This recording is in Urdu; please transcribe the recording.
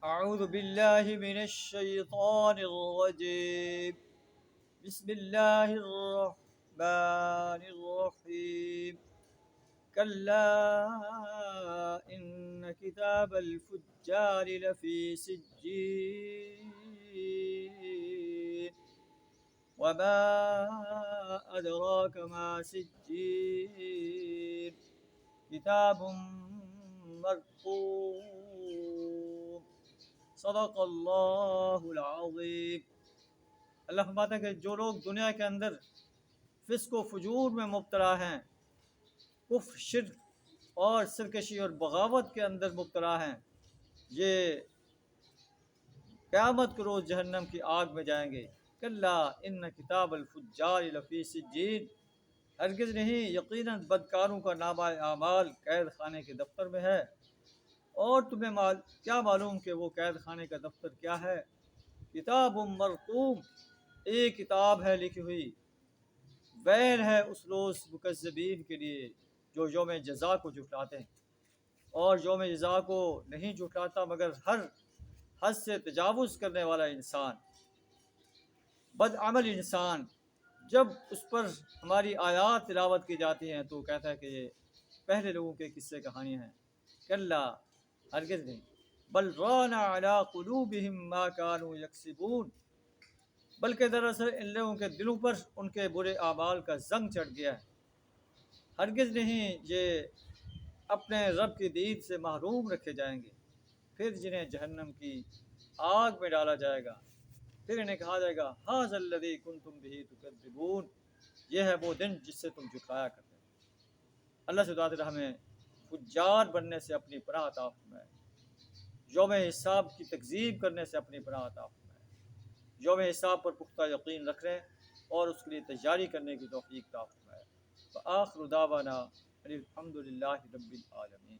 أعوذ بالله من الشيطان الرجيم. بسم الله الرحمن الرحيم. كلا إن كتاب الفجار لفي سجين وما أدراك ما سجين كتاب مرقوم. صدق اللہ العظیم. اللہ فرماتا ہے کہ جو لوگ دنیا کے اندر فسق و فجور میں مبتلا ہیں، کفر، شرک اور سرکشی اور بغاوت کے اندر مبتلا ہیں، یہ قیامت کے روز جہنم کی آگ میں جائیں گے. کلا ان کتاب الفجار لفی سجین، ہرگز نہیں، یقیناً بدکاروں کا نامہ اعمال قید خانے کے دفتر میں ہے. اور تمہیں کیا معلوم کہ وہ قید خانے کا دفتر کیا ہے؟ کتاب مرقوم، ایک کتاب ہے لکھی ہوئی. ویل ہے اس روز مکذبین کے لیے جو یوم جزا کو جھٹلاتے ہیں. اور یوم جزا کو نہیں جھٹلاتا مگر ہر حد سے تجاوز کرنے والا انسان، بدعمل انسان. جب اس پر ہماری آیات تلاوت کی جاتی ہیں تو کہتا ہے کہ یہ پہلے لوگوں کے قصے کہانیاں ہیں. کلا، ہرگز نہیں. بل ران علی قلوبہم ما کانوا یکسبون، بلکہ دراصل ان لوگوں کے دلوں پر ان کے برے اعمال کا زنگ چڑھ گیا ہے. ہرگز نہیں یہ اپنے رب کی دید سے محروم رکھے جائیں گے. پھر جنہیں جہنم کی آگ میں ڈالا جائے گا، پھر انہیں کہا جائے گا ھذا الذی کنتم بہ تکذبون، یہ ہے وہ دن جس سے تم جھٹلایا کرتے ہیں. اللہ سے دعا ہے ہمیں فجار بننے سے اپنی پناہ عطا فرمائے، یوم حساب کی تکذیب کرنے سے اپنی پناہ عطا فرمائے، یوم حساب پر پختہ یقین رکھنے اور اس کے لیے تیاری کرنے کی توفیق عطا فرمائے. وآخر دعوانا الحمد للہ رب العالمین.